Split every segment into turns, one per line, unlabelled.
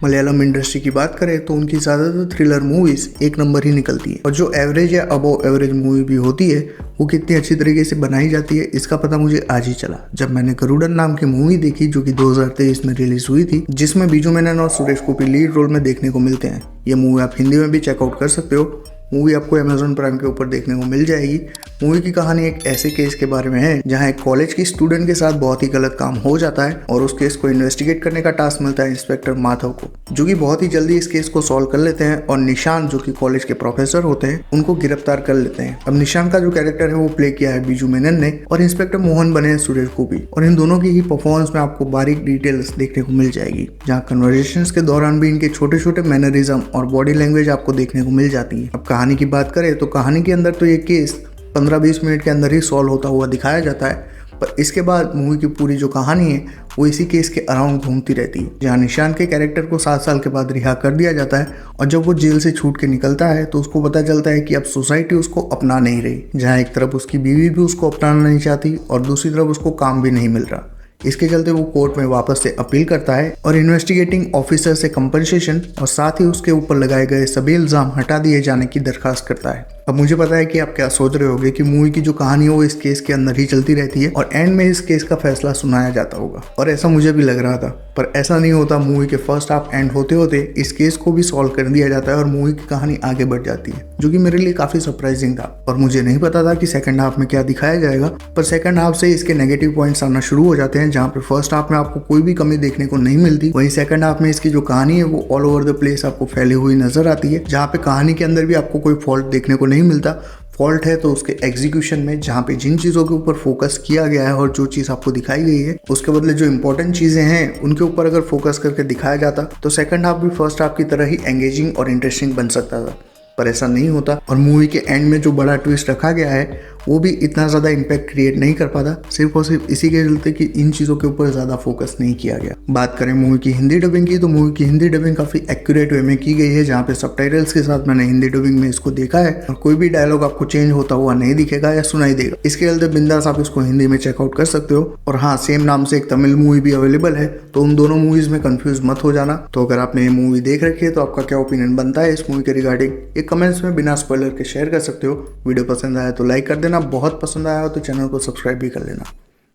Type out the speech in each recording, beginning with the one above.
Malayalam industry की बात करें तो उनकी ज़्यादातर थ्रिलर मूवीज़ एक नंबर ही निकलती है और जो एवरेज या अबव एवरेज मूवी भी होती है वो कितनी अच्छी तरीके से बनाई जाती है इसका पता मुझे आज ही चला जब मैंने गरुड़न नाम की मूवी देखी जो कि 2023 में रिलीज हुई थी, जिसमें बीजू मेनन और सुरेश गोपी लीड रोल में देखने को मिलते हैं। ये मूवी आप हिंदी में भी चेकआउट कर सकते हो। मूवी आपको अमेजोन प्राइम के ऊपर देखने को मिल जाएगी। मूवी की कहानी एक ऐसे केस के बारे में है जहां एक कॉलेज की स्टूडेंट के साथ बहुत ही गलत काम हो जाता है और उस केस को इन्वेस्टिगेट करने का टास्क मिलता है इंस्पेक्टर माधव को, जो कि बहुत ही जल्दी इस केस को सॉल्व कर लेते हैं और निशांत जो कि कॉलेज के प्रोफेसर होते हैं उनको गिरफ्तार कर लेते हैं। अब निशांत का जो कैरेक्टर है वो प्ले किया है बीजू मेनन ने और इंस्पेक्टर मोहन बने हैं सुरेश गोपी, और इन दोनों की ही परफॉर्मेंस में आपको बारीक डिटेल्स देखने को मिल जाएगी, जहाँ कन्वर्सेशंस के दौरान भी इनके छोटे छोटे मैनरिज्म और बॉडी लैंग्वेज आपको देखने को मिल जाती है। अब कहानी की बात करें तो कहानी के अंदर तो ये केस 15-20 मिनट के अंदर ही सॉल्व होता हुआ दिखाया जाता है, पर इसके बाद मूवी की पूरी जो कहानी है वो इसी केस के अराउंड घूमती रहती है, जहाँ निशांत के कैरेक्टर को 7 साल के बाद रिहा कर दिया जाता है और जब वो जेल से छूट के निकलता है तो उसको पता चलता है कि अब सोसाइटी उसको अपना नहीं रही, जहाँ एक तरफ उसकी बीवी भी उसको अपनाना नहीं चाहती और दूसरी तरफ उसको काम भी नहीं मिल रहा। इसके चलते वो कोर्ट में वापस से अपील करता है और इन्वेस्टिगेटिंग ऑफिसर से कंपनसेशन और साथ ही उसके ऊपर लगाए गए सभी इल्जाम हटा दिए जाने की दरखास्त करता है। अब मुझे पता है कि आप क्या सोच रहे होंगे कि मूवी की जो कहानी है वो इस केस के अंदर ही चलती रहती है और एंड में इस केस का फैसला सुनाया जाता होगा, और ऐसा मुझे भी लग रहा था, पर ऐसा नहीं होता। मूवी के फर्स्ट हाफ एंड होते होते इस केस को भी सॉल्व कर दिया जाता है और मूवी की कहानी आगे बढ़ जाती है, जो कि मेरे लिए काफी सरप्राइजिंग था और मुझे नहीं पता था कि सेकंड हाफ में क्या दिखाया जाएगा। पर सेकंड हाफ से इसके नेगेटिव पॉइंट्स आना शुरू हो जाते हैं, जहाँ पे फर्स्ट हाफ में आपको कोई भी कमी देखने को नहीं मिलती, वहीं सेकंड हाफ में इसकी जो कहानी है वो ऑल ओवर द प्लेस आपको फैली हुई नजर आती है, जहाँ पे कहानी के अंदर भी आपको कोई फॉल्ट देखने को नहीं मिलता। फॉल्ट है तो उसके एग्जीक्यूशन में, जहाँ पे जिन चीज़ों के ऊपर फोकस किया गया है और जो चीज़ आपको दिखाई गई है उसके बदले जो इंपॉर्टेंट चीज़ें हैं उनके ऊपर अगर फोकस करके दिखाया जाता तो सेकंड हाफ भी फर्स्ट हाफ की तरह ही एंगेजिंग और इंटरेस्टिंग बन सकता था, पर ऐसा नहीं होता। और मूवी के एंड में जो बड़ा ट्विस्ट रखा गया है वो भी इतना ज़्यादा इम्पैक्ट क्रिएट नहीं कर पाता, सिर्फ और सिर्फ इसी के चलते कि इन चीज़ों के ऊपर ज़्यादा फोकस नहीं किया गया। बात करें मूवी की हिंदी डबिंग की तो मूवी की हिंदी डबिंग काफ़ी एक्यूरेट वे में की गई है, जहाँ पे सबटाइटल्स के साथ मैंने हिंदी डबिंग में इसको देखा है और कोई भी डायलॉग आपको चेंज होता हुआ नहीं दिखेगा या सुनाई देगा। इसके चलते बिंदास आप इसको हिंदी में चेकआउट कर सकते हो। और हाँ, सेम नाम से एक तमिल मूवी भी अवेलेबल है, तो उन दोनों मूवीज में कंफ्यूज मत हो जाना। तो अगर आपने ये मूवी देख रखी है तो आपका क्या ओपिनियन बनता है इस मूवी के रिगार्डिंग, ये कमेंट्स में बिना स्पॉइलर के शेयर कर सकते हो। वीडियो पसंद आया तो लाइक कर देना, बहुत पसंद आया हो तो चैनल को सब्सक्राइब भी कर लेना।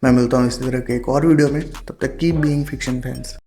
मैं मिलता हूँ इसी तरह के एक और वीडियो में, तब तक कीप बीइंग फिक्शन फैंस।